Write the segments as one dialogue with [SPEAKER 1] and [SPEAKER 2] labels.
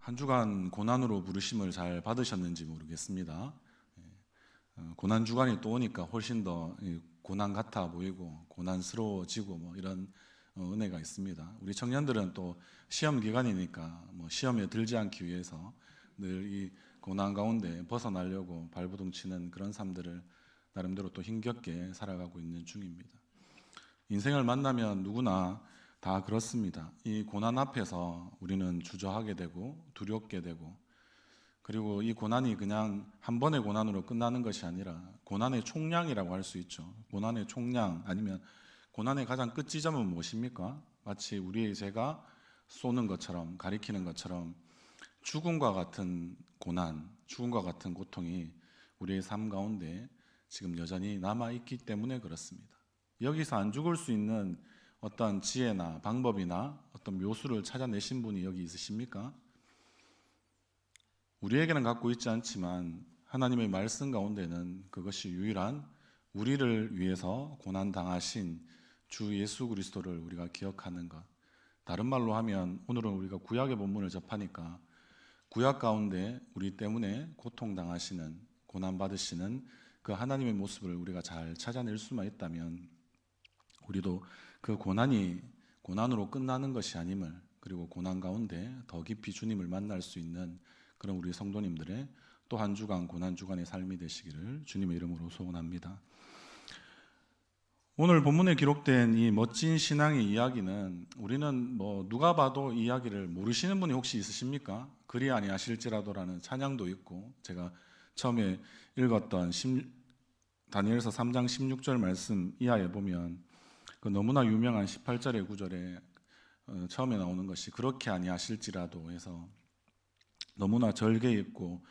[SPEAKER 1] 한 주간 고난으로 부르심을 잘 받으셨는지 모르겠습니다. 고난 주간이 또 오니까 훨씬 더 고난 같아 보이고 고난스러워지고 뭐 이런 은혜가 있습니다. 우리 청년들은 또 시험 기간이니까 뭐 시험에 들지 않기 위해서 늘 이 고난 가운데 벗어나려고 발버둥치는 그런 삶들을 나름대로 또 힘겹게 살아가고 있는 중입니다. 인생을 만나면 누구나 다 그렇습니다. 이 고난 앞에서 우리는 주저하게 되고 두렵게 되고, 그리고 이 고난이 그냥 한 번의 고난으로 끝나는 것이 아니라 고난의 총량이라고 할 수 있죠. 고난의 총량, 아니면 고난의 가장 끝 지점은 무엇입니까? 마치 우리의 죄가 쏘는 것처럼, 가리키는 것처럼 죽음과 같은 고난, 죽음과 같은 고통이 우리의 삶 가운데 지금 여전히 남아있기 때문에 그렇습니다. 여기서 안 죽을 수 있는 어떤 지혜나 방법이나 어떤 묘수를 찾아내신 분이 여기 있으십니까? 우리에게는 갖고 있지 않지만 하나님의 말씀 가운데는 그것이 유일한 우리를 위해서 고난당하신 주 예수 그리스도를 우리가 기억하는 것, 다른 말로 하면 오늘은 우리가 구약의 본문을 접하니까 구약 가운데 우리 때문에 고통당하시는, 고난받으시는 그 하나님의 모습을 우리가 잘 찾아낼 수만 있다면 우리도 그 고난이 고난으로 끝나는 것이 아님을, 그리고 고난 가운데 더 깊이 주님을 만날 수 있는 그런 우리 성도님들의 또 한 주간 고난 주간의 삶이 되시기를 주님의 이름으로 소원합니다. 오늘 본문에 기록된 이 멋진 신앙의 이야기는 우리는 뭐 누가 봐도 이 이야기를 모르시는 분이 혹시 있으십니까? 그리 아니하실지라도라는 찬양도 있고, 제가 처음에 읽었던 다니엘서 3장 16절 말씀 이하에 보면 그 너무나 유명한 18절의 구절에 처음에 나오는 것이 그렇게 아니하실지라도 해서 너무나 절개 있고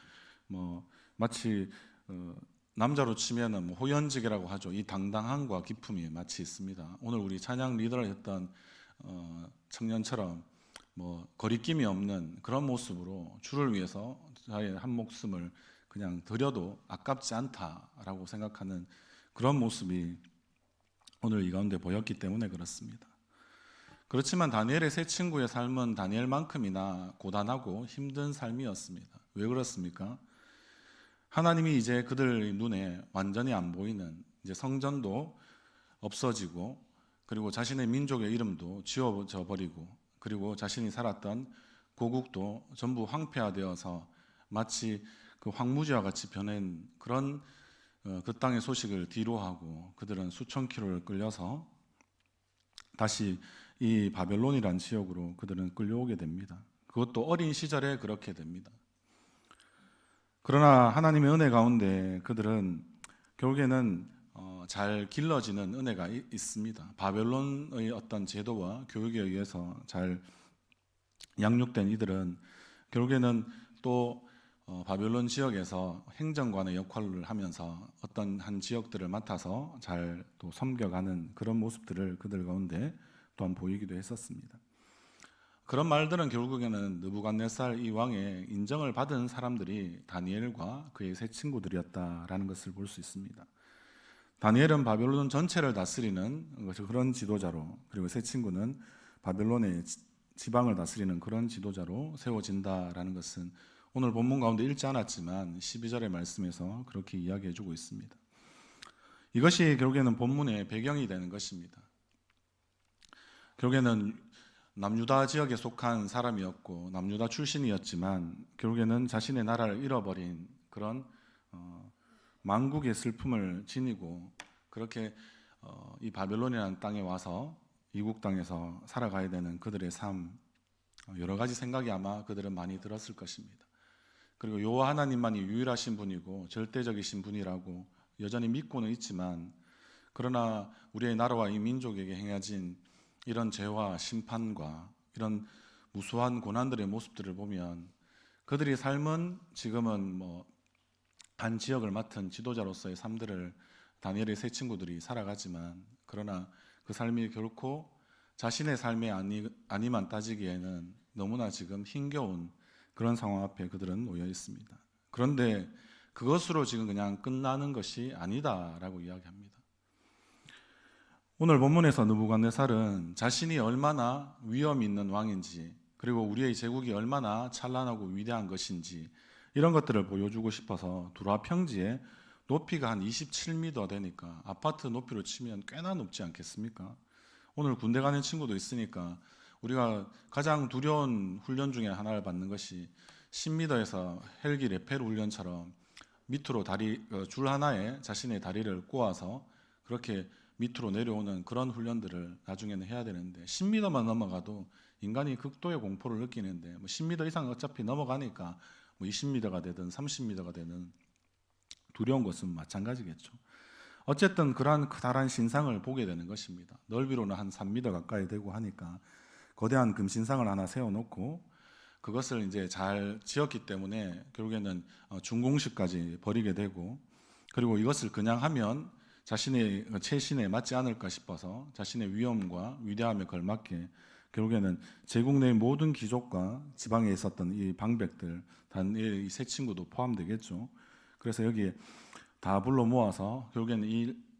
[SPEAKER 1] 뭐 마치 남자로 치면은 뭐 호연지게라고 하죠. 이 당당함과 기품이 마치 있습니다. 오늘 우리 찬양 리더를 했던 청년처럼 뭐 거리낌이 없는 그런 모습으로 주를 위해서 자의 한 목숨을 그냥 드려도 아깝지 않다라고 생각하는 그런 모습이 오늘 이 가운데 보였기 때문에 그렇습니다. 그렇지만 다니엘의 세 친구의 삶은 다니엘만큼이나 고단하고 힘든 삶이었습니다. 왜 그렇습니까? 하나님이 이제 그들 눈에 완전히 안 보이는, 이제 성전도 없어지고, 그리고 자신의 민족의 이름도 지워져 버리고, 그리고 자신이 살았던 고국도 전부 황폐화되어서 마치 그 황무지와 같이 변한 그런 그 땅의 소식을 뒤로하고 그들은 수천 킬로를 끌려서 다시 이 바벨론이란 지역으로 그들은 끌려오게 됩니다. 그것도 어린 시절에 그렇게 됩니다. 그러나 하나님의 은혜 가운데 그들은 결국에는 잘 길러지는 은혜가 있습니다. 바벨론의 어떤 제도와 교육에 의해서 잘 양육된 이들은 결국에는 또 바벨론 지역에서 행정관의 역할을 하면서 어떤 한 지역들을 맡아서 잘 또 섬겨가는 그런 모습들을 그들 가운데 또한 보이기도 했었습니다. 그런 말들은 결국에는 느부갓네살 이 왕의 인정을 받은 사람들이 다니엘과 그의 세 친구들이었다라는 것을 볼 수 있습니다. 다니엘은 바벨론 전체를 다스리는 그런 지도자로, 그리고 세 친구는 바벨론의 지방을 다스리는 그런 지도자로 세워진다라는 것은 오늘 본문 가운데 읽지 않았지만 12절의 말씀에서 그렇게 이야기해주고 있습니다. 이것이 결국에는 본문의 배경이 되는 것입니다. 결국에는 남유다 지역에 속한 사람이었고 남유다 출신이었지만 결국에는 자신의 나라를 잃어버린 그런 만국의 슬픔을 지니고 그렇게 이 바벨론이라는 땅에 와서 이국 땅에서 살아가야 되는 그들의 삶, 여러 가지 생각이 아마 그들은 많이 들었을 것입니다. 그리고 여호와 하나님만이 유일하신 분이고 절대적이신 분이라고 여전히 믿고는 있지만, 그러나 우리의 나라와 이 민족에게 행해진 이런 죄와 심판과 이런 무수한 고난들의 모습들을 보면 그들의 삶은 지금은 뭐 한 지역을 맡은 지도자로서의 삶들을 다니엘의 세 친구들이 살아가지만, 그러나 그 삶이 결코 자신의 삶의 아니만 따지기에는 너무나 지금 힘겨운 그런 상황 앞에 그들은 놓여 있습니다. 그런데 그것으로 지금 그냥 끝나는 것이 아니다라고 이야기합니다. 오늘 본문에서 느부갓네살은 자신이 얼마나 위험 있는 왕인지, 그리고 우리의 제국이 얼마나 찬란하고 위대한 것인지 이런 것들을 보여주고 싶어서 두라 평지에 높이가 한 27m 되니까 아파트 높이로 치면 꽤나 높지 않겠습니까? 오늘 군대 가는 친구도 있으니까 우리가 가장 두려운 훈련 중에 하나를 받는 것이 10m에서 헬기 레펠 훈련처럼 밑으로 줄 하나에 자신의 다리를 꼬아서 그렇게 밑으로 내려오는 그런 훈련들을 나중에는 해야 되는데 10m만 넘어가도 인간이 극도의 공포를 느끼는데 10m 이상 어차피 넘어가니까 20m가 되든 30m가 되든 두려운 것은 마찬가지겠죠. 어쨌든 그러한 커다란 신상을 보게 되는 것입니다. 넓이로는 한 3m 가까이 되고 하니까 거대한 금신상을 하나 세워놓고 그것을 이제 잘 지었기 때문에 결국에는 준공식까지 벌이게 되고, 그리고 이것을 그냥 하면 자신의 체신에 맞지 않을까 싶어서 자신의 위엄과 위대함에 걸맞게 결국에는 제국 내 모든 귀족과 지방에 있었던 이 방백들, 다니엘 이 세 친구도 포함되겠죠. 그래서 여기에 다 불러 모아서 결국에는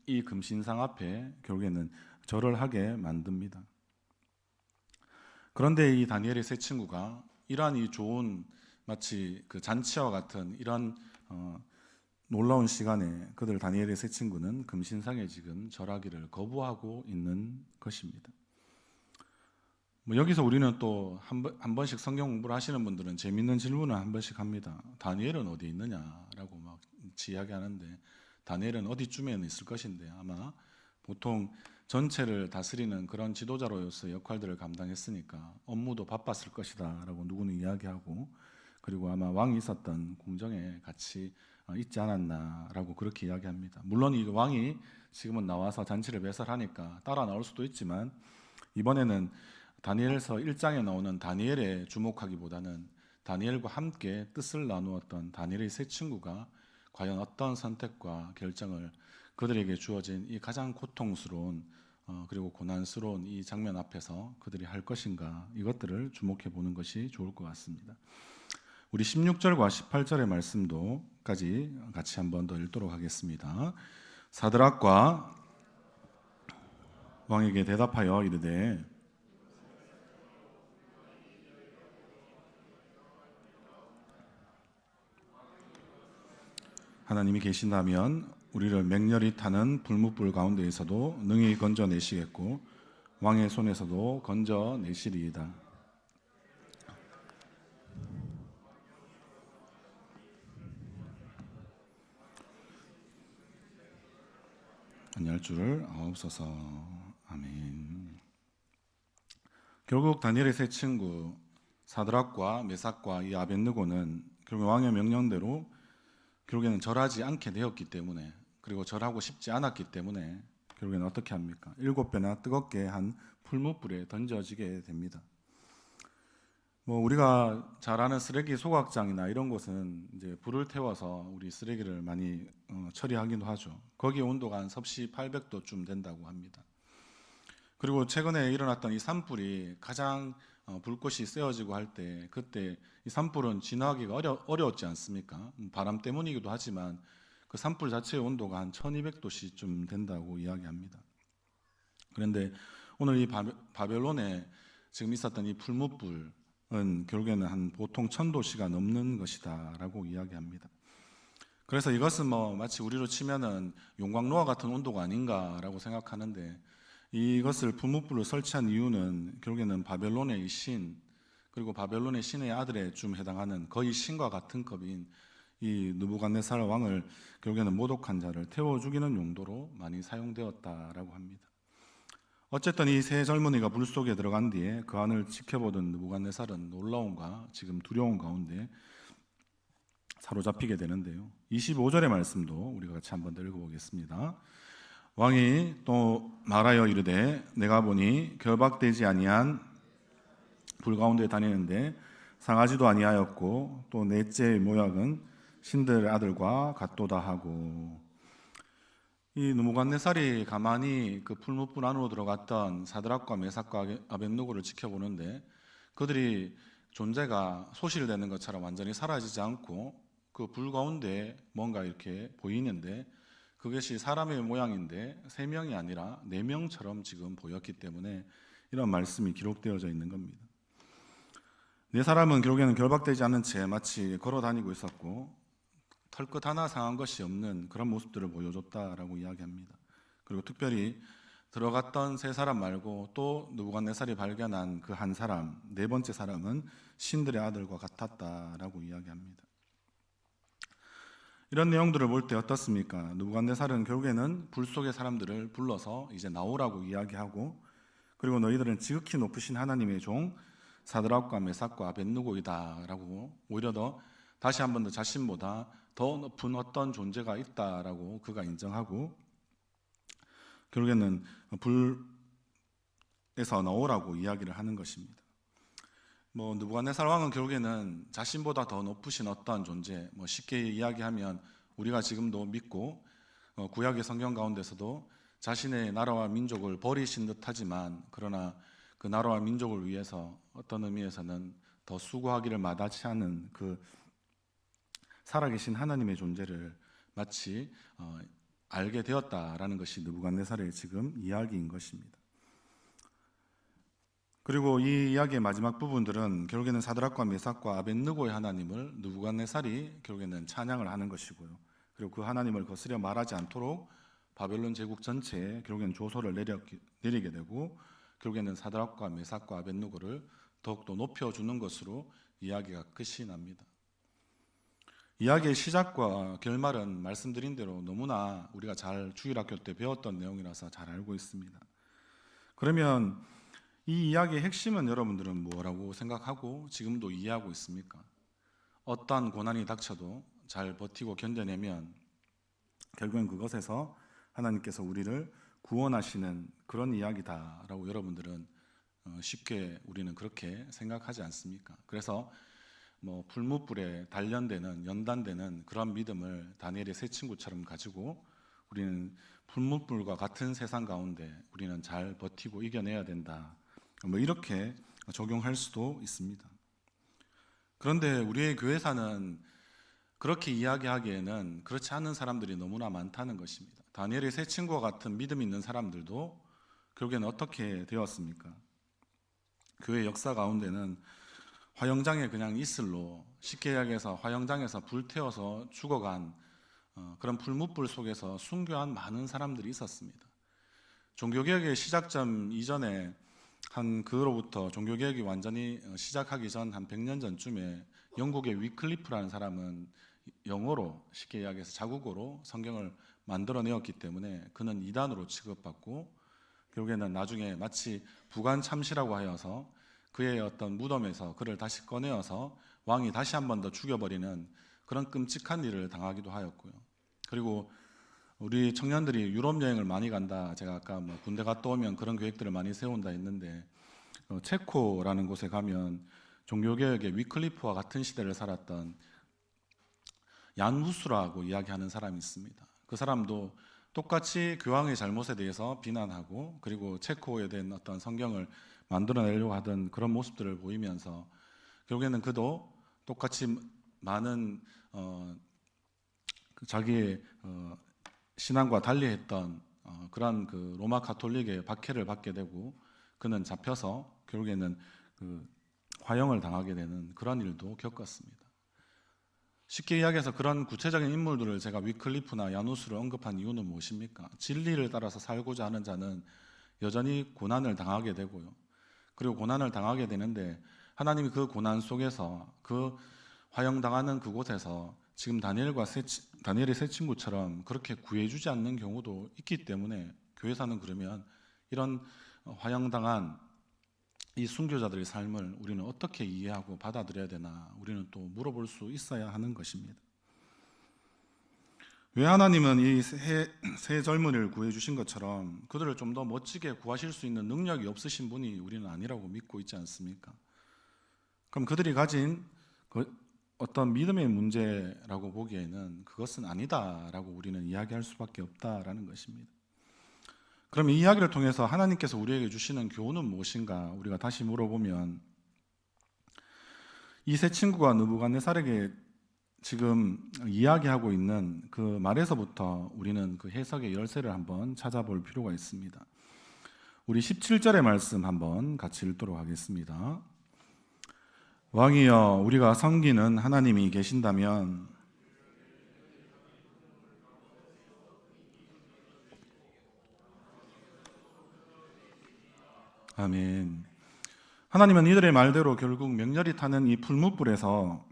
[SPEAKER 1] 이 금신상 앞에 결국에는 절을 하게 만듭니다. 그런데 이 다니엘의 세 친구가 이러한 이 좋은 마치 그 잔치와 같은 이런 놀라운 시간에 그들 다니엘의 세 친구는 금신상에 지금 절하기를 거부하고 있는 것입니다. 여기서 우리는 또 한 번씩 성경 공부를 하시는 분들은 재밌는 질문을 한 번씩 합니다. 다니엘은 어디 있느냐라고 막 이야기하는데 다니엘은 어디쯤에는 있을 것인데 아마 보통 전체를 다스리는 그런 지도자로서 역할들을 감당했으니까 업무도 바빴을 것이다 라고 누구는 이야기하고, 그리고 아마 왕이 있었던 궁정에 같이 있지 않았나 라고 그렇게 이야기합니다. 물론 이 왕이 지금은 나와서 잔치를 배설하니까 따라 나올 수도 있지만 이번에는 다니엘서 1장에 나오는 다니엘에 주목하기보다는 다니엘과 함께 뜻을 나누었던 다니엘의 세 친구가 과연 어떤 선택과 결정을 그들에게 주어진 이 가장 고통스러운 그리고 고난스러운 이 장면 앞에서 그들이 할 것인가, 이것들을 주목해 보는 것이 좋을 것 같습니다. 우리 16절과 18절의 말씀도까지 같이 한번 더 읽도록 하겠습니다. 사드락과 왕에게 대답하여 이르되 하나님이 계신다면 우리를 맹렬히 타는 불뭇불 가운데에서도 능히 건져내시겠고 왕의 손에서도 건져내시리이다. 안녕할 줄을 아옵소서. 아멘. 결국 다니엘의 세 친구 사드락과 메삭과 이 아벳느고는 결국 왕의 명령대로 결국에는 절하지 않게 되었기 때문에, 그리고 절하고 싶지 않았기 때문에 결국에는 어떻게 합니까? 7배나 뜨겁게 한 풀무불에 던져지게 됩니다. 우리가 잘 아는 쓰레기 소각장이나 이런 곳은 이제 불을 태워서 우리 쓰레기를 많이 처리하기도 하죠. 거기 온도가 한 섭씨 800도쯤 된다고 합니다. 그리고 최근에 일어났던 이 산불이 가장 불꽃이 세어지고 할 때, 그때 이 산불은 진화하기가 어려웠지 않습니까? 바람 때문이기도 하지만 그 산불 자체의 온도가 한 1200도씨쯤 된다고 이야기합니다. 그런데 오늘 이 바벨론에 지금 있었던 이 풀무불은 결국에는 한 보통 1000도씨가 넘는 것이다 라고 이야기합니다. 그래서 이것은 마치 우리로 치면은 용광로와 같은 온도가 아닌가라고 생각하는데, 이것을 풀무불을 설치한 이유는 결국에는 바벨론의 이 신, 그리고 바벨론의 신의 아들에 좀 해당하는 거의 신과 같은 급인 이 느부갓네살 왕을 결국에는 모독한 자를 태워 죽이는 용도로 많이 사용되었다라고 합니다. 어쨌든 이 세 젊은이가 불 속에 들어간 뒤에 그 안을 지켜보던 느부갓네살은 놀라움과 지금 두려움 가운데 사로잡히게 되는데요. 25절의 말씀도 우리가 같이 한번 더 읽어보겠습니다. 왕이 또 말하여 이르되 내가 보니 결박되지 아니한 불 가운데 다니는데 상하지도 아니하였고 또 넷째 모양은 신들 아들과 같도다 하고, 이 느부갓네살이 가만히 그 풀무불 안으로 들어갔던 사드락과 메삭과 아벳느고를 지켜보는데 그들이 존재가 소실되는 것처럼 완전히 사라지지 않고 그 불 가운데 뭔가 이렇게 보이는데 그것이 사람의 모양인데 3명이 아니라 4명처럼 지금 보였기 때문에 이런 말씀이 기록되어져 있는 겁니다. 네 사람은 결국에는 결박되지 않은 채 마치 걸어 다니고 있었고 털끝 하나 상한 것이 없는 그런 모습들을 보여줬다라고 이야기합니다. 그리고 특별히 들어갔던 세 사람 말고 또 느부갓네살이 발견한 그 한 사람, 네 번째 사람은 신들의 아들과 같았다라고 이야기합니다. 이런 내용들을 볼 때 어떻습니까? 느부갓네살은 결국에는 불 속의 사람들을 불러서 이제 나오라고 이야기하고, 그리고 너희들은 지극히 높으신 하나님의 종 사드락과 메삭과 아벳느고이다라고 오히려 더 다시 한 번 더 자신보다 더 높은 어떤 존재가 있다라고 그가 인정하고, 결국에는 불에서 나오라고 이야기를 하는 것입니다. 느부갓네살 왕은 결국에는 자신보다 더 높으신 어떠한 존재, 쉽게 이야기하면 우리가 지금도 믿고 구약의 성경 가운데서도 자신의 나라와 민족을 버리신 듯하지만, 그러나 그 나라와 민족을 위해서 어떤 의미에서는 더 수고하기를 마다치 않은 그 살아계신 하나님의 존재를 마치 알게 되었다라는 것이 느부갓네살의 지금 이야기인 것입니다. 그리고 이 이야기의 마지막 부분들은 결국에는 사드락과 메삭과 아벳느고의 하나님을 느부갓네살이 결국에는 찬양을 하는 것이고요. 그리고 그 하나님을 거스려 말하지 않도록 바벨론 제국 전체에 결국에는 조소를 내리게 되고, 결국에는 사드락과 메삭과 아벳느고를 더욱더 높여주는 것으로 이야기가 끝이 납니다. 이야기의 시작과 결말은 말씀드린 대로 너무나 우리가 잘 주일학교 때 배웠던 내용이라서 잘 알고 있습니다. 그러면 이 이야기의 핵심은 여러분들은 뭐라고 생각하고 지금도 이해하고 있습니까? 어떠한 고난이 닥쳐도 잘 버티고 견뎌내면 결국엔 그것에서 하나님께서 우리를 구원하시는 그런 이야기다라고 여러분들은 쉽게 우리는 그렇게 생각하지 않습니까? 그래서 풀무불에 단련되는 연단되는 그런 믿음을 다니엘의 세 친구처럼 가지고 우리는 풀무불과 같은 세상 가운데 우리는 잘 버티고 이겨내야 된다, 이렇게 적용할 수도 있습니다. 그런데 우리의 교회사는 그렇게 이야기하기에는 그렇지 않은 사람들이 너무나 많다는 것입니다. 다니엘의 세 친구와 같은 믿음 있는 사람들도 결국에는 어떻게 되었습니까? 교회 역사 가운데는 화영장에 그냥 이슬로, 쉽게 이야기해서 화영장에서 불태워서 죽어간 그런 불무불 속에서 순교한 많은 사람들이 있었습니다. 종교개혁의 시작점 이전에 그로부터 종교개혁이 완전히 시작하기 전 한 100년 전쯤에 영국의 위클리프라는 사람은 영어로, 쉽게 이야기해서 자국어로 성경을 만들어내었기 때문에 그는 이단으로 취급받고, 결국에는 나중에 마치 부관참시라고 하여서 그의 어떤 무덤에서 그를 다시 꺼내어서 왕이 다시 한 번 더 죽여버리는 그런 끔찍한 일을 당하기도 하였고요. 그리고 우리 청년들이 유럽 여행을 많이 간다, 제가 아까 군대 갔다 오면 그런 계획들을 많이 세운다 했는데, 체코라는 곳에 가면 종교개혁의 위클리프와 같은 시대를 살았던 얀 후스라고 이야기하는 사람이 있습니다. 그 사람도 똑같이 교황의 잘못에 대해서 비난하고, 그리고 체코에 대한 어떤 성경을 만들어내려고 하던 그런 모습들을 보이면서 결국에는 그도 똑같이 많은 자기의 신앙과 달리했던 그러한 그 로마 가톨릭의 박해를 받게 되고, 그는 잡혀서 결국에는 그 화형을 당하게 되는 그런 일도 겪었습니다. 쉽게 이야기해서 그런 구체적인 인물들을 제가 위클리프나 야누스를 언급한 이유는 무엇입니까? 진리를 따라서 살고자 하는 자는 여전히 고난을 당하게 되고요. 그리고 고난을 당하게 되는데 하나님이 그 고난 속에서 그 화형당하는 그곳에서 지금 다니엘의 세 친구처럼 그렇게 구해주지 않는 경우도 있기 때문에 교회사는 그러면 이런 화형당한 이 순교자들의 삶을 우리는 어떻게 이해하고 받아들여야 되나, 우리는 또 물어볼 수 있어야 하는 것입니다. 왜 하나님은 이 세 젊은이를 구해주신 것처럼 그들을 좀 더 멋지게 구하실 수 있는 능력이 없으신 분이 우리는 아니라고 믿고 있지 않습니까? 그럼 그들이 가진 어떤 믿음의 문제라고 보기에는 그것은 아니다라고 우리는 이야기할 수밖에 없다라는 것입니다. 그럼 이 이야기를 통해서 하나님께서 우리에게 주시는 교훈은 무엇인가 우리가 다시 물어보면, 이 세 친구가 느부갓네살에게 지금 이야기하고 있는 그 말에서부터 우리는 그 해석의 열쇠를 한번 찾아볼 필요가 있습니다. 우리 17절의 말씀 한번 같이 읽도록 하겠습니다. 왕이여, 우리가 섬기는 하나님이 계신다면 아멘. 하나님은 이들의 말대로 결국 명렬히 타는 이 풀무불에서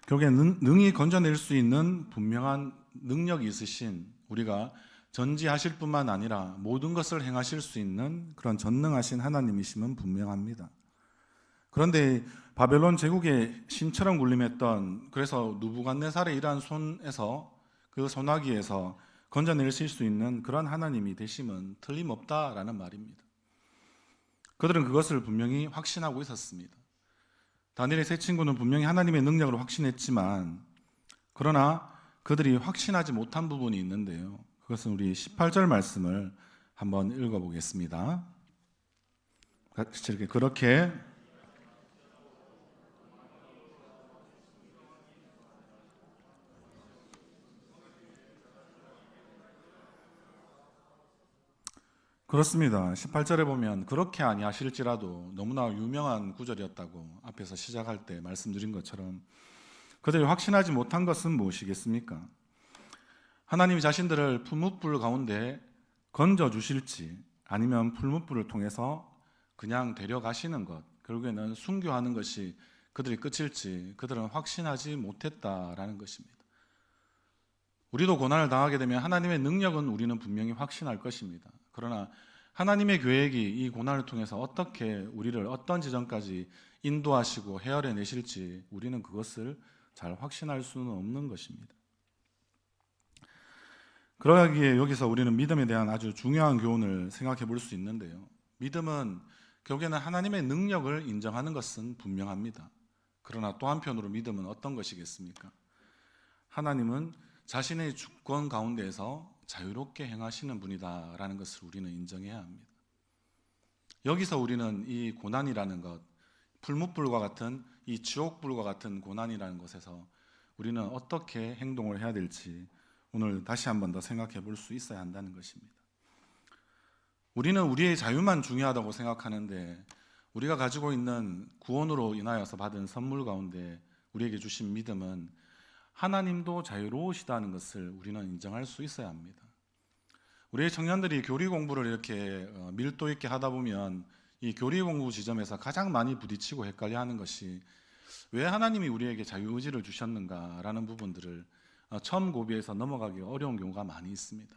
[SPEAKER 1] 결국에 능히 건져낼 수 있는 분명한 능력이 있으신, 우리가 전지하실 뿐만 아니라 모든 것을 행하실 수 있는 그런 전능하신 하나님이심은 분명합니다. 그런데 바벨론 제국의 신처럼 군림했던, 그래서 누부갓네살의 이러한 손에서, 그 소나기에서 건져내실 수 있는 그런 하나님이 되심은 틀림없다라는 말입니다. 그들은 그것을 분명히 확신하고 있었습니다. 다니엘의 세 친구는 분명히 하나님의 능력을 확신했지만, 그러나 그들이 확신하지 못한 부분이 있는데요, 그것은 우리 18절 말씀을 한번 읽어보겠습니다. 그렇게 그렇습니다. 18절에 보면 그렇게 아니하실지라도, 너무나 유명한 구절이었다고 앞에서 시작할 때 말씀드린 것처럼, 그들이 확신하지 못한 것은 무엇이겠습니까? 하나님이 자신들을 풀무불 가운데 건져 주실지, 아니면 풀무불을 통해서 그냥 데려가시는 것, 결국에는 순교하는 것이 그들의 끝일지 그들은 확신하지 못했다라는 것입니다. 우리도 고난을 당하게 되면 하나님의 능력은 우리는 분명히 확신할 것입니다. 그러나 하나님의 계획이 이 고난을 통해서 어떻게 우리를 어떤 지점까지 인도하시고 헤아려 내실지 우리는 그것을 잘 확신할 수는 없는 것입니다. 그러기에 여기서 우리는 믿음에 대한 아주 중요한 교훈을 생각해 볼 수 있는데요, 믿음은 결국에는 하나님의 능력을 인정하는 것은 분명합니다. 그러나 또 한편으로 믿음은 어떤 것이겠습니까? 하나님은 자신의 주권 가운데에서 자유롭게 행하시는 분이다라는 것을 우리는 인정해야 합니다. 여기서 우리는 이 고난이라는 것, 풀무불과 같은 이 지옥불과 같은 고난이라는 것에서 우리는 어떻게 행동을 해야 될지 오늘 다시 한 번 더 생각해 볼 수 있어야 한다는 것입니다. 우리는 우리의 자유만 중요하다고 생각하는데, 우리가 가지고 있는 구원으로 인하여서 받은 선물 가운데 우리에게 주신 믿음은 하나님도 자유로우시다는 것을 우리는 인정할 수 있어야 합니다. 우리의 청년들이 교리 공부를 이렇게 밀도 있게 하다 보면 이 교리 공부 지점에서 가장 많이 부딪히고 헷갈려하는 것이, 왜 하나님이 우리에게 자유의지를 주셨는가라는 부분들을 처음 고비에서 넘어가기 어려운 경우가 많이 있습니다.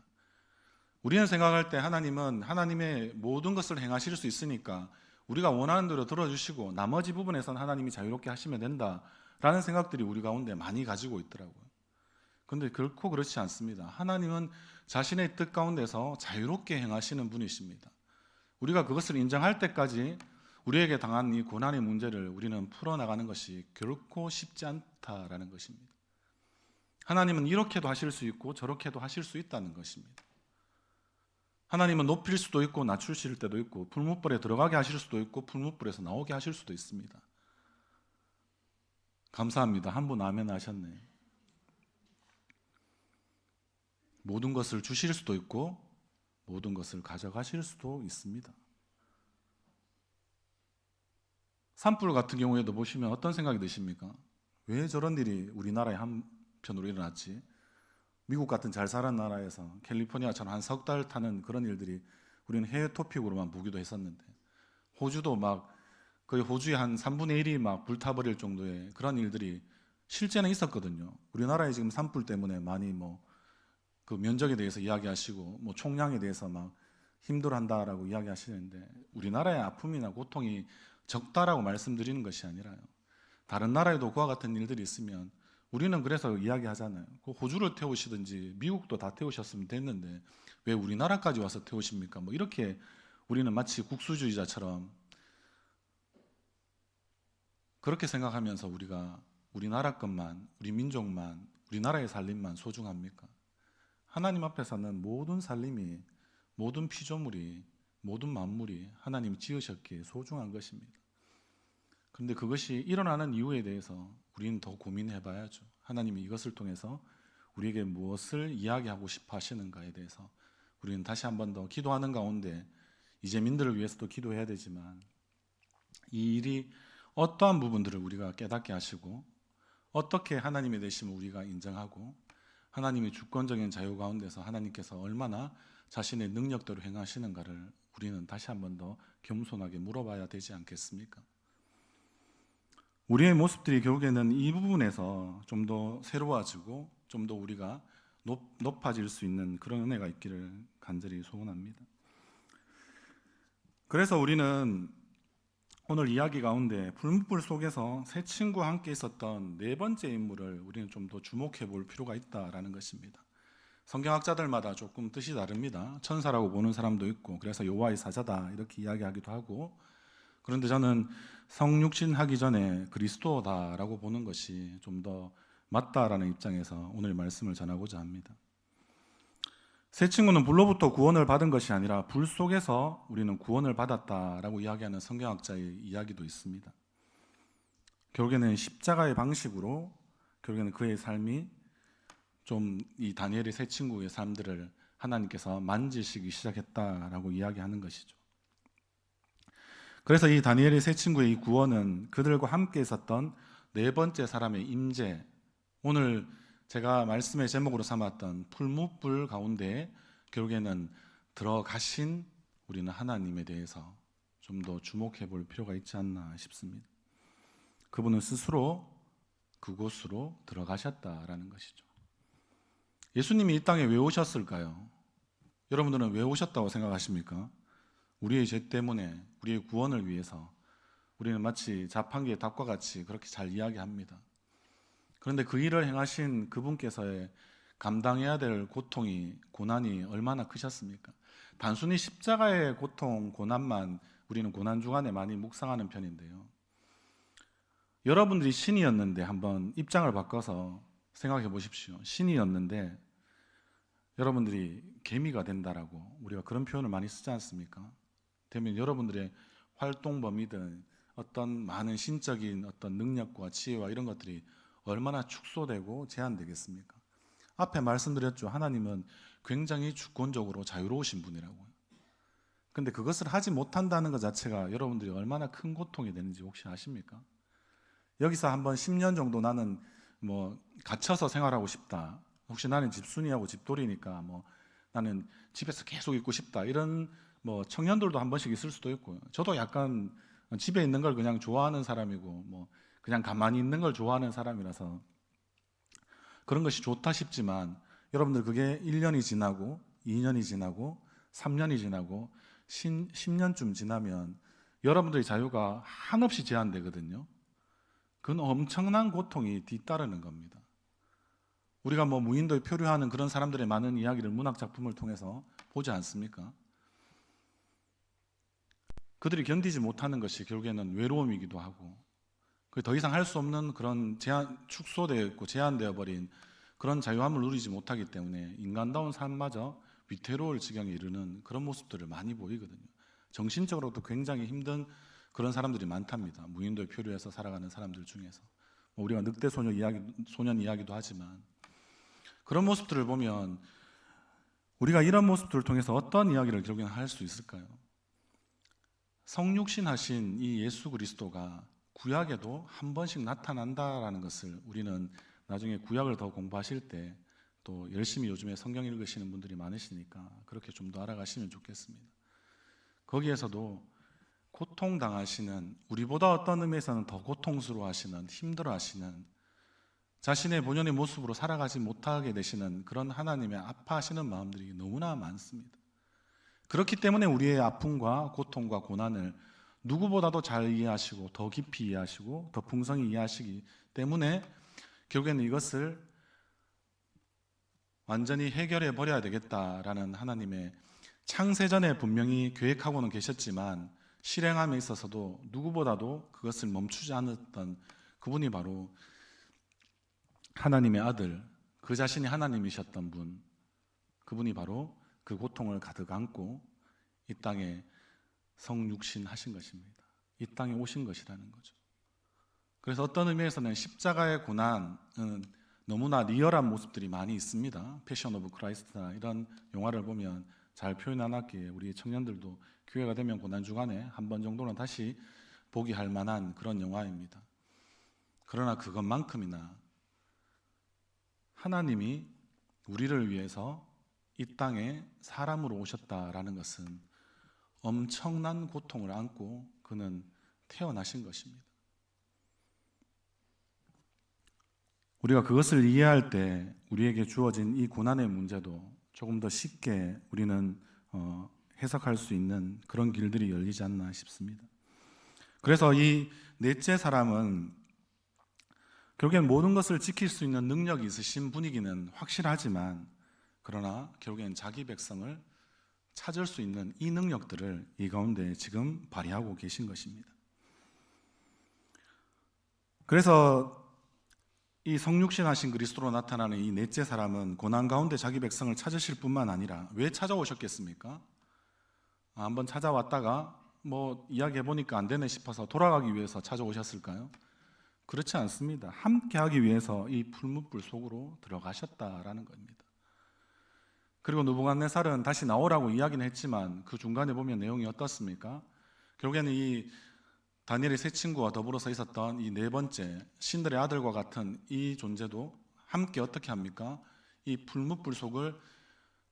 [SPEAKER 1] 우리는 생각할 때 하나님은 하나님의 모든 것을 행하실 수 있으니까 우리가 원하는 대로 들어주시고 나머지 부분에서는 하나님이 자유롭게 하시면 된다라는 생각들이 우리 가운데 많이 가지고 있더라고요. 그런데 결코 그렇지 않습니다. 하나님은 자신의 뜻 가운데서 자유롭게 행하시는 분이십니다. 우리가 그것을 인정할 때까지 우리에게 당한 이 고난의 문제를 우리는 풀어나가는 것이 결코 쉽지 않다라는 것입니다. 하나님은 이렇게도 하실 수 있고 저렇게도 하실 수 있다는 것입니다. 하나님은 높일 수도 있고 낮추실 때도 있고, 풀무불에 들어가게 하실 수도 있고 풀무불에서 나오게 하실 수도 있습니다. 감사합니다. 한 분 아멘 하셨네. 모든 것을 주실 수도 있고 모든 것을 가져가실 수도 있습니다. 산불 같은 경우에도 보시면 어떤 생각이 드십니까? 왜 저런 일이 우리나라에 한편으로 일어났지? 미국 같은 잘 사는 나라에서 캘리포니아처럼 한 석 달 타는 그런 일들이 우리는 해외 토픽으로만 보기도 했었는데, 호주도 막 거의 호주의 한 3분의 1이 막 불타버릴 정도의 그런 일들이 실제는 있었거든요. 우리나라에 지금 산불 때문에 많이 그 면적에 대해서 이야기하시고 총량에 대해서 막 힘들어한다라고 이야기하시는데, 우리나라의 아픔이나 고통이 적다라고 말씀드리는 것이 아니라요, 다른 나라에도 그와 같은 일들이 있으면 우리는 그래서 이야기하잖아요. 그 호주를 태우시든지 미국도 다 태우셨으면 됐는데 왜 우리나라까지 와서 태우십니까? 이렇게 우리는 마치 국수주의자처럼 그렇게 생각하면서 우리가 우리나라 것만, 우리 민족만, 우리나라의 살림만 소중합니까? 하나님 앞에서는 모든 살림이, 모든 피조물이, 모든 만물이 하나님이 지으셨기에 소중한 것입니다. 그런데 그것이 일어나는 이유에 대해서 우리는 더 고민해 봐야죠. 하나님이 이것을 통해서 우리에게 무엇을 이야기하고 싶어 하시는가에 대해서 우리는 다시 한 번 더 기도하는 가운데 이재민들을 위해서도 기도해야 되지만, 이 일이 어떠한 부분들을 우리가 깨닫게 하시고 어떻게 하나님의 되심을 우리가 인정하고 하나님의 주권적인 자유 가운데서 하나님께서 얼마나 자신의 능력대로 행하시는가를 우리는 다시 한 번 더 겸손하게 물어봐야 되지 않겠습니까? 우리의 모습들이 결국에는 이 부분에서 좀 더 새로워지고 좀 더 우리가 높아질 수 있는 그런 은혜가 있기를 간절히 소원합니다. 그래서 우리는 오늘 이야기 가운데 풀무불 속에서 새 친구와 함께 있었던 네 번째 인물을 우리는 좀 더 주목해 볼 필요가 있다라는 것입니다. 성경학자들마다 조금 뜻이 다릅니다. 천사라고 보는 사람도 있고 그래서 여호와의 사자다 이렇게 이야기하기도 하고, 그런데 저는 성육신 하기 전에 그리스도다라고 보는 것이 좀 더 맞다라는 입장에서 오늘 말씀을 전하고자 합니다. 새 친구는 불로부터 구원을 받은 것이 아니라 불 속에서 우리는 구원을 받았다라고 이야기하는 성경학자의 이야기도 있습니다. 결국에는 십자가의 방식으로 결국에는 그의 삶이 좀 이 다니엘의 새 친구의 삶들을 하나님께서 만지시기 시작했다라고 이야기하는 것이죠. 그래서 이 다니엘의 새 친구의 이 구원은 그들과 함께 있었던 네 번째 사람의 임재, 오늘 제가 말씀의 제목으로 삼았던 풀무불 가운데 결국에는 들어가신 우리는 하나님에 대해서 좀 더 주목해 볼 필요가 있지 않나 싶습니다. 그분은 스스로 그곳으로 들어가셨다라는 것이죠. 예수님이 이 땅에 왜 오셨을까요? 여러분들은 왜 오셨다고 생각하십니까? 우리의 죄 때문에, 우리의 구원을 위해서. 우리는 마치 자판기의 닭과 같이 그렇게 잘 이야기합니다. 그런데 그 일을 행하신 그분께서의 감당해야 될 고통이, 고난이 얼마나 크셨습니까? 단순히 십자가의 고통, 고난만 우리는 고난 주간에 많이 묵상하는 편인데요. 여러분들이 신이었는데 한번 입장을 바꿔서 생각해 보십시오. 신이었는데 여러분들이 개미가 된다라고 우리가 그런 표현을 많이 쓰지 않습니까? 되면 여러분들의 활동 범위든 어떤 많은 신적인 어떤 능력과 지혜와 이런 것들이 얼마나 축소되고 제한되겠습니까? 앞에 말씀드렸죠. 하나님은 굉장히 주권적으로 자유로우신 분이라고요. 근데 그것을 하지 못한다는 것 자체가 여러분들이 얼마나 큰 고통이 되는지 혹시 아십니까? 여기서 한번 10년 정도 나는 갇혀서 생활하고 싶다. 혹시 나는 집순이하고 집돌이니까 나는 집에서 계속 있고 싶다. 이런 청년들도 한 번씩 있을 수도 있고요. 저도 약간 집에 있는 걸 그냥 좋아하는 사람이고 그냥 가만히 있는 걸 좋아하는 사람이라서 그런 것이 좋다 싶지만 여러분들 그게 1년이 지나고 2년이 지나고 3년이 지나고 10년쯤 지나면 여러분들의 자유가 한없이 제한되거든요. 그건 엄청난 고통이 뒤따르는 겁니다. 우리가 무인도에 표류하는 그런 사람들의 많은 이야기를 문학 작품을 통해서 보지 않습니까? 그들이 견디지 못하는 것이 결국에는 외로움이기도 하고 더 이상 할 수 없는 그런 축소되어 있고 제한되어 버린 그런 자유함을 누리지 못하기 때문에 인간다운 삶마저 위태로울 지경에 이르는 그런 모습들을 많이 보이거든요. 정신적으로도 굉장히 힘든 그런 사람들이 많답니다. 무인도에 표류해서 살아가는 사람들 중에서 우리가 늑대 소년 이야기도 하지만 그런 모습들을 보면 우리가 이런 모습들을 통해서 어떤 이야기를 결국에는 할 수 있을까요? 성육신 하신 이 예수 그리스도가 구약에도 한 번씩 나타난다라는 것을 우리는 나중에 구약을 더 공부하실 때 또 열심히 요즘에 성경 읽으시는 분들이 많으시니까 그렇게 좀 더 알아가시면 좋겠습니다. 거기에서도 고통당하시는, 우리보다 어떤 의미에서는 더 고통스러워하시는, 힘들어하시는, 자신의 본연의 모습으로 살아가지 못하게 되시는 그런 하나님의 아파하시는 마음들이 너무나 많습니다. 그렇기 때문에 우리의 아픔과 고통과 고난을 누구보다도 잘 이해하시고 더 깊이 이해하시고 더 풍성히 이해하시기 때문에 결국에는 이것을 완전히 해결해 버려야 되겠다라는 하나님의 창세전에 분명히 계획하고는 계셨지만 실행함에 있어서도 누구보다도 그것을 멈추지 않았던 그분이 바로 하나님의 아들, 그 자신이 하나님이셨던 분, 그분이 바로 그 고통을 가득 안고 이 땅에 성육신 하신 것입니다. 이 땅에 오신 것이라는 거죠. 그래서 어떤 의미에서는 십자가의 고난은 너무나 리얼한 모습들이 많이 있습니다. 패션 오브 크라이스트나 이런 영화를 보면 잘 표현해놨기에 우리 청년들도 기회가 되면 고난 주간에 한 번 정도는 다시 보기 할 만한 그런 영화입니다. 그러나 그것만큼이나 하나님이 우리를 위해서 이 땅에 사람으로 오셨다라는 것은 엄청난 고통을 안고 그는 태어나신 것입니다. 우리가 그것을 이해할 때 우리에게 주어진 이 고난의 문제도 조금 더 쉽게 우리는 해석할 수 있는 그런 길들이 열리지 않나 싶습니다. 그래서 이 넷째 사람은 결국엔 모든 것을 지킬 수 있는 능력이 있으신 분이기는 확실하지만 그러나 결국엔 자기 백성을 찾을 수 있는 이 능력들을 이 가운데 지금 발휘하고 계신 것입니다. 그래서 이 성육신하신 그리스도로 나타나는 이 넷째 사람은 고난 가운데 자기 백성을 찾으실 뿐만 아니라 왜 찾아오셨겠습니까? 한번 찾아왔다가 이야기해 보니까 안 되네 싶어서 돌아가기 위해서 찾아오셨을까요? 그렇지 않습니다. 함께 하기 위해서 이 풀무불 속으로 들어가셨다라는 겁니다. 그리고 느부갓네살은 다시 나오라고 이야기는 했지만 그 중간에 보면 내용이 어떻습니까? 결국에는 이 다니엘의 세 친구와 더불어서 있었던 이 네 번째 신들의 아들과 같은 이 존재도 함께 어떻게 합니까? 이 풀무불 속을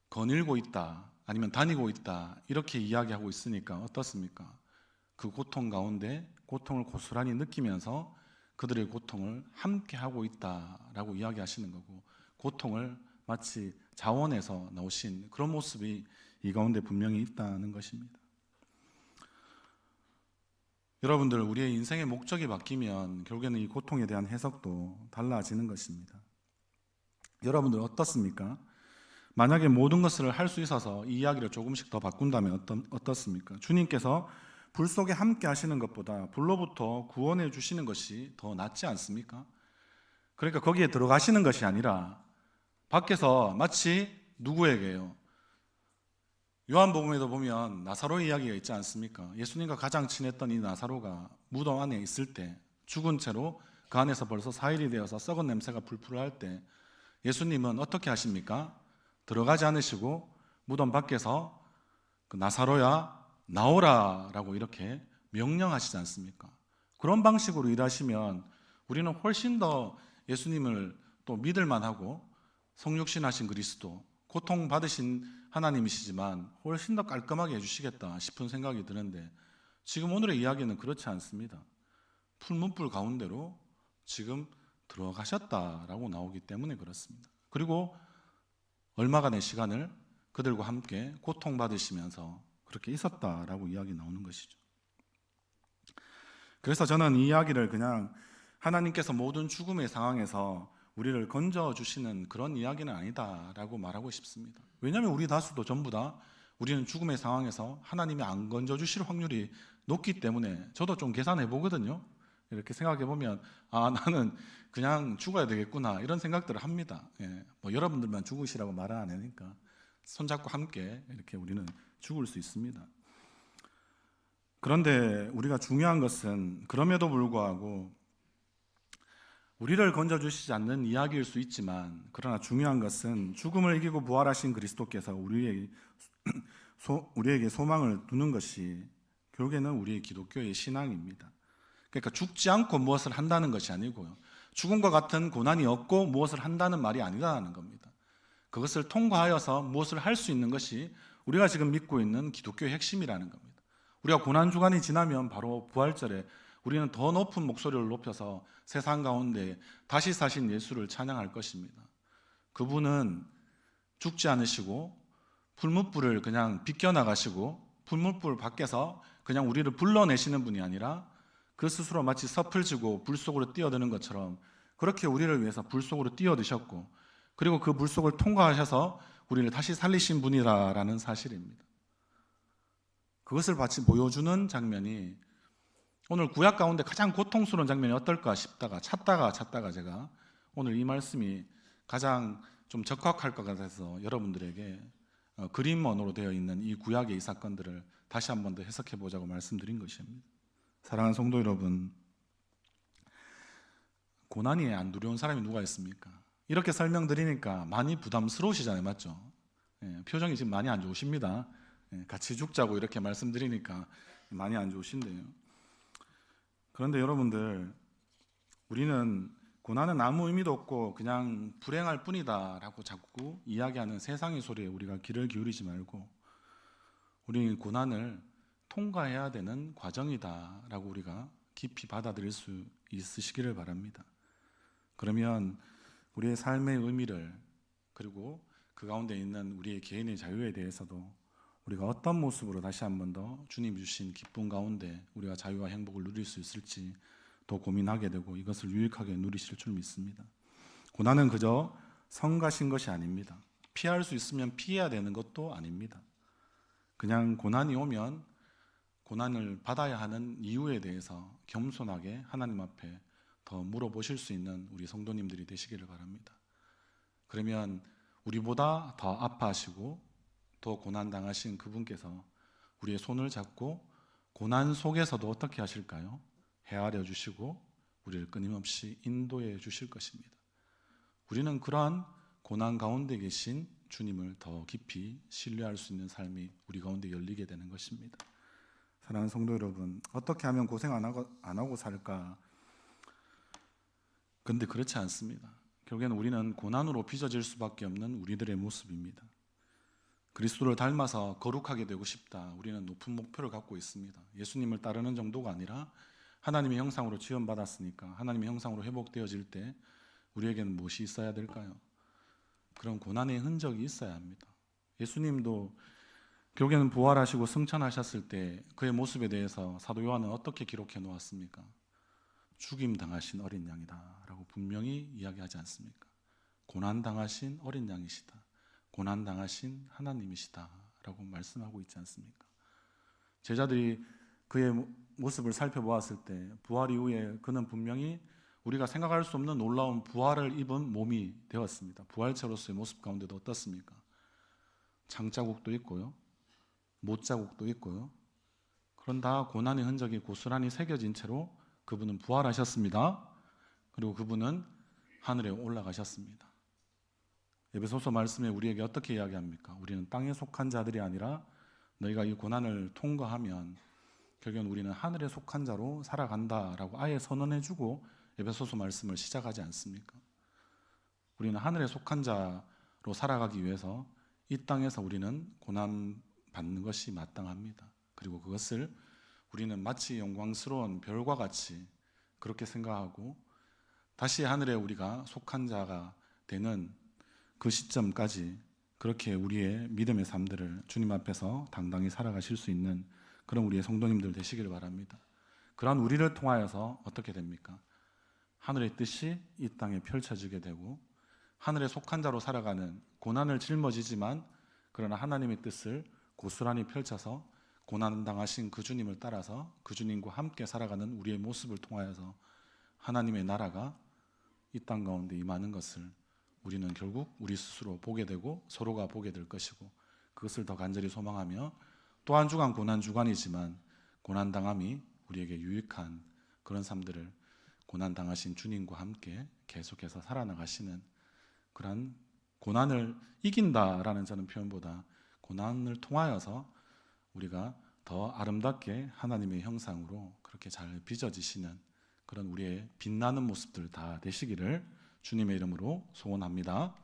[SPEAKER 1] 거닐고 있다 아니면 다니고 있다 이렇게 이야기하고 있으니까 어떻습니까? 그 고통 가운데 고통을 고스란히 느끼면서 그들의 고통을 함께 하고 있다라고 이야기하시는 거고, 고통을 마치 자원에서 나오신 그런 모습이 이 가운데 분명히 있다는 것입니다. 여러분들, 우리의 인생의 목적이 바뀌면 결국에는 이 고통에 대한 해석도 달라지는 것입니다. 여러분들 어떻습니까? 만약에 모든 것을 할 수 있어서 이 이야기를 조금씩 더 바꾼다면 어떻습니까? 주님께서 불 속에 함께 하시는 것보다 불로부터 구원해 주시는 것이 더 낫지 않습니까? 그러니까 거기에 들어가시는 것이 아니라 밖에서 마치 누구에게요? 요한복음에도 보면 나사로의 이야기가 있지 않습니까? 예수님과 가장 친했던 이 나사로가 무덤 안에 있을 때, 죽은 채로 그 안에서 벌써 4일이 되어서 썩은 냄새가 풀풀할 때 예수님은 어떻게 하십니까? 들어가지 않으시고 무덤 밖에서 그 나사로야 나오라 라고 이렇게 명령하시지 않습니까? 그런 방식으로 일하시면 우리는 훨씬 더 예수님을 또 믿을 만하고 성육신하신 그리스도, 고통받으신 하나님이시지만 훨씬 더 깔끔하게 해주시겠다 싶은 생각이 드는데, 지금 오늘의 이야기는 그렇지 않습니다. 풀문불 가운데로 지금 들어가셨다라고 나오기 때문에 그렇습니다. 그리고 얼마간의 시간을 그들과 함께 고통받으시면서 그렇게 있었다라고 이야기 나오는 것이죠. 그래서 저는 이 이야기를 그냥 하나님께서 모든 죽음의 상황에서 우리를 건져주시는 그런 이야기는 아니다라고 말하고 싶습니다. 왜냐하면 우리 다수도 전부 다 우리는 죽음의 상황에서 하나님이 안 건져주실 확률이 높기 때문에, 저도 좀 계산해 보거든요. 이렇게 생각해 보면 나는 그냥 죽어야 되겠구나 이런 생각들을 합니다. 여러분들만 죽으시라고 말은 안 하니까 손잡고 함께 이렇게 우리는 죽을 수 있습니다. 그런데 우리가 중요한 것은 그럼에도 불구하고 우리를 건져주시지 않는 이야기일 수 있지만, 그러나 중요한 것은 죽음을 이기고 부활하신 그리스도께서 우리에게 소망을 두는 것이 결국에는 우리의 기독교의 신앙입니다. 그러니까 죽지 않고 무엇을 한다는 것이 아니고요, 죽음과 같은 고난이 없고 무엇을 한다는 말이 아니라는 겁니다. 그것을 통과하여서 무엇을 할 수 있는 것이 우리가 지금 믿고 있는 기독교의 핵심이라는 겁니다. 우리가 고난주간이 지나면 바로 부활절에 우리는 더 높은 목소리를 높여서 세상 가운데 다시 사신 예수를 찬양할 것입니다. 그분은 죽지 않으시고 풀무불을 그냥 비껴나가시고 풀무불 밖에서 그냥 우리를 불러내시는 분이 아니라 그 스스로 마치 섭을 지고 불 속으로 뛰어드는 것처럼 그렇게 우리를 위해서 불 속으로 뛰어드셨고, 그리고 그 불 속을 통과하셔서 우리를 다시 살리신 분이라는 사실입니다. 그것을 마치 보여주는 장면이 오늘 구약 가운데 가장 고통스러운 장면이 어떨까 싶다가 찾다가 제가 오늘 이 말씀이 가장 좀 적합할 것 같아서 여러분들에게 그림 언어로 되어 있는 이 구약의 이 사건들을 다시 한 번 더 해석해 보자고 말씀드린 것입니다. 사랑하는 성도 여러분, 고난이 안 두려운 사람이 누가 있습니까? 이렇게 설명드리니까 많이 부담스러우시잖아요, 맞죠? 표정이 지금 많이 안 좋으십니다. 같이 죽자고 이렇게 말씀드리니까 많이 안 좋으신데요. 그런데 여러분들, 우리는 고난은 아무 의미도 없고 그냥 불행할 뿐이다라고 자꾸 이야기하는 세상의 소리에 우리가 귀를 기울이지 말고, 우리는 고난을 통과해야 되는 과정이다라고 우리가 깊이 받아들일 수 있으시기를 바랍니다. 그러면 우리의 삶의 의미를, 그리고 그 가운데 있는 우리의 개인의 자유에 대해서도 우리가 어떤 모습으로 다시 한 번 더 주님 주신 기쁨 가운데 우리가 자유와 행복을 누릴 수 있을지 더 고민하게 되고 이것을 유익하게 누리실 줄 믿습니다. 고난은 그저 성가신 것이 아닙니다. 피할 수 있으면 피해야 되는 것도 아닙니다. 그냥 고난이 오면 고난을 받아야 하는 이유에 대해서 겸손하게 하나님 앞에 더 물어보실 수 있는 우리 성도님들이 되시기를 바랍니다. 그러면 우리보다 더 아파하시고 더 고난 당하신 그분께서 우리의 손을 잡고 고난 속에서도 어떻게 하실까요? 헤아려 주시고 우리를 끊임없이 인도해 주실 것입니다. 우리는 그러한 고난 가운데 계신 주님을 더 깊이 신뢰할 수 있는 삶이 우리 가운데 열리게 되는 것입니다. 사랑하는 성도 여러분, 어떻게 하면 고생 안 하고 살까? 그런데 그렇지 않습니다. 결국에는 우리는 고난으로 빚어질 수밖에 없는 우리들의 모습입니다. 그리스도를 닮아서 거룩하게 되고 싶다. 우리는 높은 목표를 갖고 있습니다. 예수님을 따르는 정도가 아니라 하나님의 형상으로 지원받았으니까 하나님의 형상으로 회복되어질 때 우리에게는 무엇이 있어야 될까요? 그런 고난의 흔적이 있어야 합니다. 예수님도 결국에는 부활하시고 승천하셨을 때 그의 모습에 대해서 사도 요한은 어떻게 기록해 놓았습니까? 죽임 당하신 어린 양이다 라고 분명히 이야기하지 않습니까? 고난 당하신 어린 양이시다, 고난 당하신 하나님이시다 라고 말씀하고 있지 않습니까? 제자들이 그의 모습을 살펴보았을 때 부활 이후에 그는 분명히 우리가 생각할 수 없는 놀라운 부활을 입은 몸이 되었습니다. 부활체로서의 모습 가운데도 어떻습니까? 창자국도 있고요, 못자국도 있고요. 그런 다 고난의 흔적이 고스란히 새겨진 채로 그분은 부활하셨습니다. 그리고 그분은 하늘에 올라가셨습니다. 에베소서 말씀에 우리에게 어떻게 이야기합니까? 우리는 땅에 속한 자들이 아니라 너희가 이 고난을 통과하면 결국엔 우리는 하늘에 속한 자로 살아간다라고 아예 선언해주고 에베소서 말씀을 시작하지 않습니까? 우리는 하늘에 속한 자로 살아가기 위해서 이 땅에서 우리는 고난 받는 것이 마땅합니다. 그리고 그것을 우리는 마치 영광스러운 별과 같이 그렇게 생각하고 다시 하늘에 우리가 속한 자가 되는 그 시점까지 그렇게 우리의 믿음의 삶들을 주님 앞에서 당당히 살아가실 수 있는 그런 우리의 성도님들 되시기를 바랍니다. 그러한 우리를 통하여서 어떻게 됩니까? 하늘의 뜻이 이 땅에 펼쳐지게 되고 하늘에 속한 자로 살아가는, 고난을 짊어지지만 그러나 하나님의 뜻을 고스란히 펼쳐서 고난 당하신 그 주님을 따라서 그 주님과 함께 살아가는 우리의 모습을 통하여서 하나님의 나라가 이 땅 가운데 임하는 것을 우리는 결국 우리 스스로 보게 되고 서로가 보게 될 것이고, 그것을 더 간절히 소망하며 또 한 주간 고난 주간이지만 고난 당함이 우리에게 유익한 그런 삶들을 고난 당하신 주님과 함께 계속해서 살아나가시는 그러한 고난을 이긴다라는 저는 표현보다 고난을 통하여서 우리가 더 아름답게 하나님의 형상으로 그렇게 잘 빚어지시는 그런 우리의 빛나는 모습들 다 되시기를 주님의 이름으로 소원합니다.